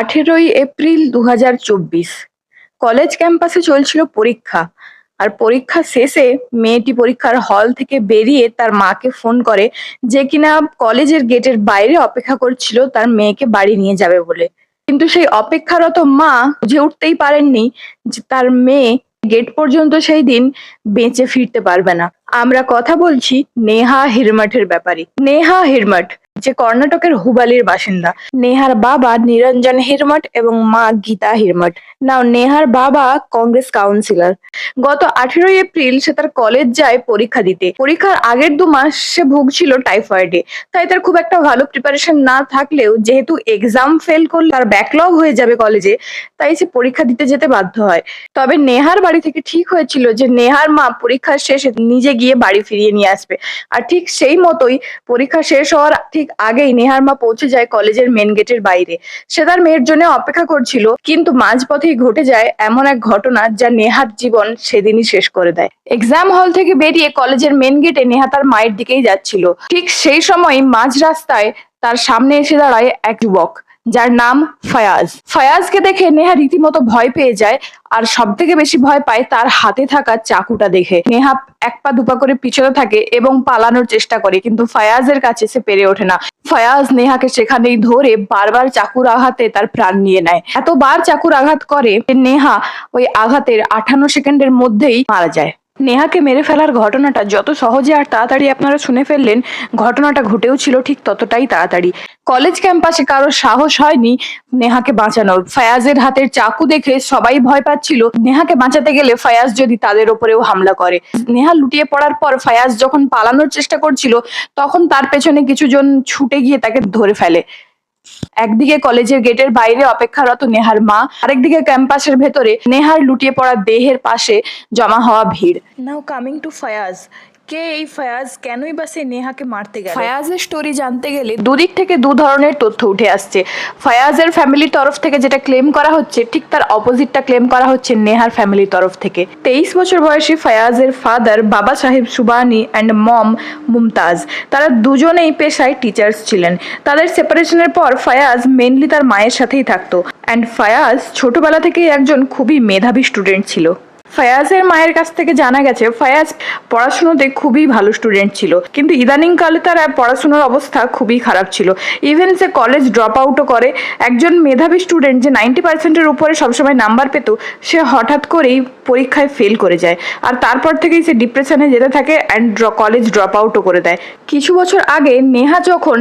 18 April 2024 college ক্যাম্পাসে চলছিল পরীক্ষা। আর পরীক্ষা শেষে মেয়েটি পরীক্ষার হল থেকে বেরিয়ে তার মাকে ফোন করে, যে কিনা কলেজের গেটের বাইরে অপেক্ষা করছিল তার মেয়েকে বাড়ি নিয়ে যাবে বলে। কিন্তু সেই অপেক্ষারত মা বুঝে উঠতেই পারেননি যে তার মেয়ে গেট পর্যন্ত সেই দিন বেঁচে ফিরতে পারবে না। আমরা কথা বলছি নেহা হিরমঠের ব্যাপারে। নেহা হিরমঠ যে কর্ণাটকের হুবালির বাসিন্দা। নেহার বাবা নিরঞ্জন হিরমঠ এবং মা গীতা হিরমঠ। নাও নেহার বাবা কংগ্রেস কাউন্সিলর। গত 18 এপ্রিল সে তার কলেজ যায় পরীক্ষা দিতে। পরীক্ষার আগের 2 মাস সে ভুগছিল টাইফয়েডে, তাই তার খুব একটা ভালো প্রিপারেশন না থাকলেও যেহেতু এক্সাম ফেল করলে তার ব্যাকলগ হয়ে যাবে কলেজে, তাই সে পরীক্ষা দিতে যেতে বাধ্য হয়। তবে নেহার বাড়ি থেকে ঠিক হয়েছিল যে নেহার মা পরীক্ষা শেষে নিজে গিয়ে বাড়ি ফিরিয়ে নিয়ে আসবে। আর ঠিক সেই মতোই পরীক্ষা শেষ হওয়ার ঠিক আগেই নেহার মা পৌঁছে যায় কলেজের মেন গেটের বাইরে। সে তার মেয়ের জন্য অপেক্ষা করছিল, কিন্তু মাঝপথেই ঘটে যায় এমন এক ঘটনা যা নেহার জীবন সেদিনই শেষ করে দেয়। এক্সাম হল থেকে বেরিয়ে কলেজের মেন গেটে নেহা তার মায়ের দিকেই যাচ্ছিল। ঠিক সেই সময় মাঝ রাস্তায় তার সামনে এসে দাঁড়ায় এক যুবক, যার নাম ফায়াজ। ফায়াজকে দেখে নেহা রীতিমতো ভয় পেয়ে যায়, আর সব থেকে বেশি ভয় পায় তার হাতে থাকা চাকুটা দেখে। নেহা এক পা দুপা করে পিছনে থাকে এবং পালানোর চেষ্টা করে, কিন্তু ফায়াজের কাছে সে পেরে ওঠে না। ফায়াজ নেহাকে সেখানেই ধরে বারবার চাকুর আঘাতে তার প্রাণ নিয়ে নেয়। এতবার চাকুর আঘাত করে যে নেহা ওই আঘাতের 58 সেকেন্ডের মধ্যেই মারা যায়। নেহাকে মেরে ফেলার ঘটনাটা যত সহজে আর তাড়াতাড়ি আপনারা শুনে ফেললেন, ঘটনাটা ঘটেও ছিল ঠিক ততটাই তাড়াতাড়ি। কলেজ ক্যাম্পাসে কারোর সাহস হয়নি নেহাকে বাঁচানোর। ফায়াজের হাতের চাকু দেখে সবাই ভয় পাচ্ছিল নেহাকে বাঁচাতে গেলে ফায়াজ যদি তাদের ওপরেও হামলা করে। নেহা লুটিয়ে পড়ার পর ফায়াজ যখন পালানোর চেষ্টা করছিল, তখন তার পেছনে কিছুজন ছুটে গিয়ে তাকে ধরে ফেলে। একদিকে কলেজের গেটের বাইরে অপেক্ষারত নেহার মা, আরেকদিকে ক্যাম্পাসের ভেতরে নেহার লুটিয়ে পড়া দেহের পাশে জমা হওয়া ভিড়। Now coming to Fayaz. কে এই ফায়াজ? কেনই বা সে নেহাকে মারতে গেল? ফায়াজের স্টোরি জানতে গেলে দুদিক থেকে দু ধরনের তথ্য উঠে আসছে। ফায়াজের ফ্যামিলির তরফ থেকে যেটা ক্লেম করা হচ্ছে, ঠিক তার অপোজিটটা ক্লেম করা হচ্ছে নেহার ফ্যামিলির তরফ থেকে। 23 বছর বয়সী ফায়াজের ফাদার বাবা সাহেব সুবানি অ্যান্ড মম মুমতাজ, তারা দুজনেই পেশায় টিচার্স ছিলেন। তাদের সেপারেশনের পর ফায়াজ মেনলি তার মায়ের সাথেই থাকতো। অ্যান্ড ফায়াজ ছোটবেলা থেকেই একজন খুবই মেধাবী স্টুডেন্ট ছিল। ফায়াজের মায়ের কাছ থেকে জানা গেছে ফায়াজ পড়াশুনোতে খুবই ভালো স্টুডেন্ট ছিল, কিন্তু ইদানিং কালে তার পড়াশোনার অবস্থা খুবই খারাপ ছিল। ইভেন সে কলেজ ড্রপ আউটও করে। একজন মেধাবী স্টুডেন্ট যে 90%-এর উপরে সবসময় নাম্বার পেত, সে হঠাৎ করেই পরীক্ষায় ফেল করে যায়। আর তারপর থেকেই সে ডিপ্রেশনে যেতে থাকে অ্যান্ড কলেজ ড্রপ আউটও করে দেয়। কিছু বছর আগে নেহা যখন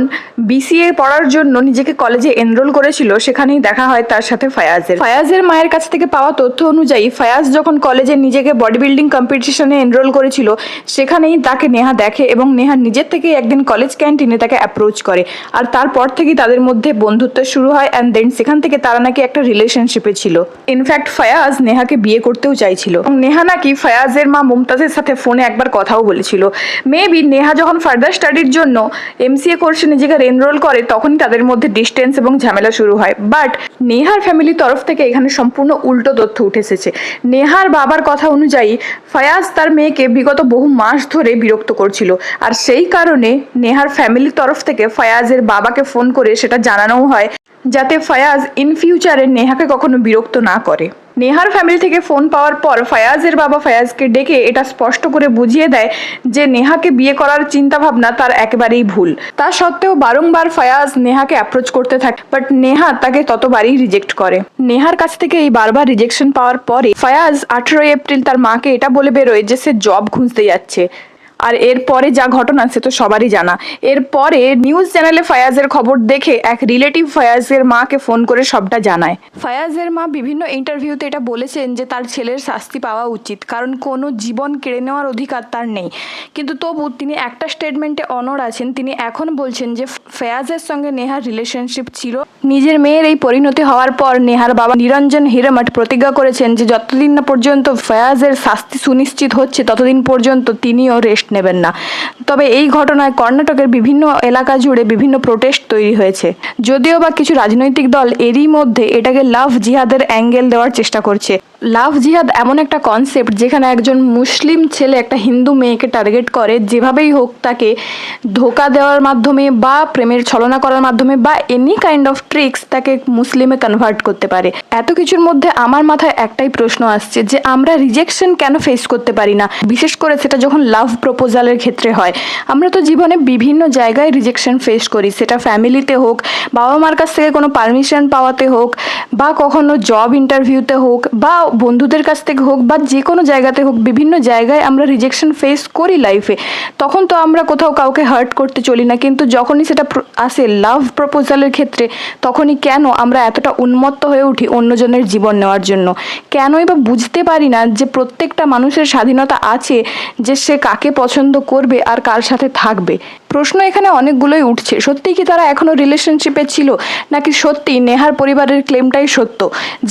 বিসিএ পড়ার জন্য নিজেকে কলেজে এনরোল করেছিল, সেখানেই দেখা হয় তার সাথে ফায়াজের মায়ের কাছ থেকে পাওয়া তথ্য অনুযায়ী ফায়াজ যখন কলেজে নিজেকে বডি বিল্ডিং কম্পিটিশনে এনরোল করেছিল, সেখানেই তাকে নেহা দেখে এবং নেহা নিজের থেকেই একদিন কলেজ ক্যান্টিনে তাকে অ্যাপ্রোচ করে। আর তারপর থেকেই তাদের মধ্যে বন্ধুত্ব শুরু হয় অ্যান্ড দেন সেখান থেকে তারা নাকি একটা রিলেশনশিপে ছিল। ইনফ্যাক্ট ফায়াজ নেহাকে বিয়ে করতেও চাইছিল। নেহা নাকি ফায়াজের মা মুমতাজের সাথে ফোনে একবার কথাও বলেছিল। মেবি নেহা যখন ফার্দার স্টাডির জন্য এমসিএ কোর্সে নিজেকে এনরোল করে, তখনই তাদের মধ্যে ডিস্টেন্স এবং ঝামেলা শুরু হয়। বাট নেহার ফ্যামিলির তরফ থেকে এখানে সম্পূর্ণ উল্টো তথ্য উঠে এসেছে। নেহার বাবার কথা অনুযায়ী ফায়াজ তার মেয়েকে বিগত বহু মাস ধরে বিরক্ত করছিল, আর সেই কারণে নেহার ফ্যামিলির তরফ থেকে ফায়াজের বাবাকে ফোন করে সেটা জানানোও হয়, যাতে ফায়াজ ইন ফিউচারে নেহাকে কখনো বিরক্ত না করে। নেহার ফ্যামিলি থেকে ফোন পাওয়ার পর ফায়াজের বাবা ফায়াজকে ডেকে এটা স্পষ্ট করে বুঝিয়ে দেয় যে নেহাকে বিয়ে করার চিন্তা ভাবনা তার একেবারেই ভুল। তা সত্ত্বেও বারংবার ফায়াজ নেহাকে অ্যাপ্রোচ করতে থাকে, বাট নেহা তাকে ততবারই রিজেক্ট করে। নেহার কাছ থেকে এই বারবার রিজেকশন পাওয়ার পরে ফায়াজ 18 এপ্রিল তার মাকে এটা বলে বেরোয় যে সে জব খুঁজতে যাচ্ছে। আর এরপরে যা ঘটনা সে তো সবারই জানা। এরপরে নিউজ চ্যানেলে ফায়াজের খবর দেখে এক রিলেটিভ ফায়াজের মাকে ফোন করে সবটা জানায়। ফায়াজের মা বিভিন্ন ইন্টারভিউতে এটা বলেছেন যে তার ছেলের শাস্তি পাওয়া উচিত, কারণ কোনো জীবন কেড়ে নেওয়ার অধিকার তার নেই। কিন্তু তবু তিনি একটা স্টেটমেন্টে অনড় আছেন। তিনি এখন বলছেন যে ফায়াজের সঙ্গে নেহার রিলেশনশিপ ছিল। নিজের মেয়ের এই পরিণতি হওয়ার পর নেহার বাবা নিরঞ্জন হিরমঠ প্রতিজ্ঞা করেছেন যে যতদিন না পর্যন্ত ফায়াজের শাস্তি সুনিশ্চিত হচ্ছে, ততদিন পর্যন্ত তিনিও রেস্ট নেবেন না। তবে এই ঘটনায় কর্ণাটকের বিভিন্ন এলাকা জুড়ে বিভিন্ন প্রোটেস্ট তৈরি হয়েছে। যদিও বা কিছু রাজনৈতিক দল এরই মধ্যে এটাকে লাভ জিহাদের অ্যাঙ্গেল দেওয়ার চেষ্টা করছে। লাভ জিহাদ এমন একটা কনসেপ্ট যেখানে একজন মুসলিম ছেলে একটা হিন্দু মেয়েকে টার্গেট করে, যেভাবেই হোক তাকে ধোকা দেওয়ার মাধ্যমে বা প্রেমের ছলনা করার মাধ্যমে বা এনি কাইন্ড অফ ট্রিক্স তাকে মুসলিমে কনভার্ট করতে পারে। এত কিছুর মধ্যে আমার মাথায় একটাই প্রশ্ন আসছে যে আমরা রিজেকশন কেন ফেস করতে পারি না, বিশেষ করে সেটা যখন লাভ প্রপোজালের ক্ষেত্রে হয়। আমরা তো জীবনে বিভিন্ন জায়গায় রিজেকশন ফেস করি, সেটা ফ্যামিলিতে হোক, বাবা মার কাছ থেকে কোনো পারমিশন পাওয়াতে হোক, বা কখনো জব ইন্টারভিউতে হোক, বা বন্ধুদের কাছ থেকে হোক, বা যে কোনো জায়গাতে হোক, বিভিন্ন জায়গায় আমরা রিজেকশন ফেস করি লাইফে। তখন তো আমরা কোথাও কাউকে হার্ট করতে চলি না, কিন্তু যখনই সেটা আসে লাভ প্রপোজালের ক্ষেত্রে, তখনই কেন আমরা এতটা উন্মত্ত হয়ে উঠি অন্যজনের জীবন নেওয়ার জন্য? কেনই বা বুঝতে পারি না যে প্রত্যেকটা মানুষের স্বাধীনতা আছে যে সে কাকে পছন্দ করবে আর কার সাথে থাকবে। প্রশ্ন এখানে অনেকগুলোই উঠছে, সত্যিই কি তারা এখনো রিলেশনশিপে ছিল, নাকি সত্যি নেহার পরিবারের ক্লেমটাই সত্য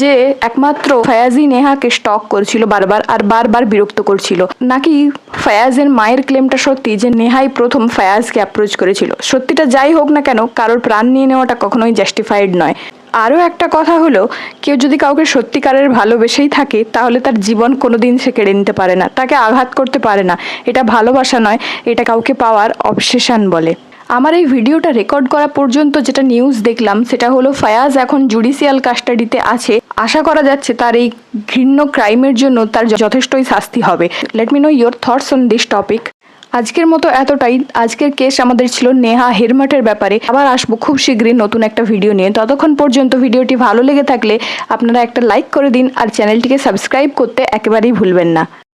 যে একমাত্র ফায়াজই নেহাকে স্টক করছিল বারবার আর বারবার বিরক্ত করছিল, নাকি ফায়াজের মায়ের ক্লেমটা সত্যি যে নেহাই প্রথম ফায়াজকে অ্যাপ্রোচ করেছিল? সত্যিটা যাই হোক না কেন, কারোর প্রাণ নিয়ে নেওয়াটা কখনোই জাস্টিফাইড নয়। আরও একটা কথা হলো, কেউ যদি কাউকে সত্যিকারের ভালোবেসেই থাকে তাহলে তার জীবন কোনোদিন সে কেড়ে নিতে পারে না, তাকে আঘাত করতে পারে না। এটা ভালোবাসা নয়, এটা কাউকে পাওয়ার অবসেশন বলে। আমার এই ভিডিওটা রেকর্ড করা পর্যন্ত যেটা নিউজ দেখলাম সেটা হলো ফায়াজ এখন জুডিশিয়াল কাস্টাডিতে আছে। আশা করা যাচ্ছে তার এই ঘৃণ্য ক্রাইমের জন্য তার যথেষ্টই শাস্তি হবে। Let me know your thoughts on this topic. আজকের মতো এতটাই। আজকের কেস আমাদের ছিল নেহা হেরমাটের ব্যাপারে। আবার আসবো খুব শীঘ্রই নতুন একটা ভিডিও নিয়ে। ততক্ষণ পর্যন্ত ভিডিওটি ভালো লেগে থাকলে আপনারা একটা লাইক করে দিন আর চ্যানেলটিকে সাবস্ক্রাইব করতে একেবারেই ভুলবেন না।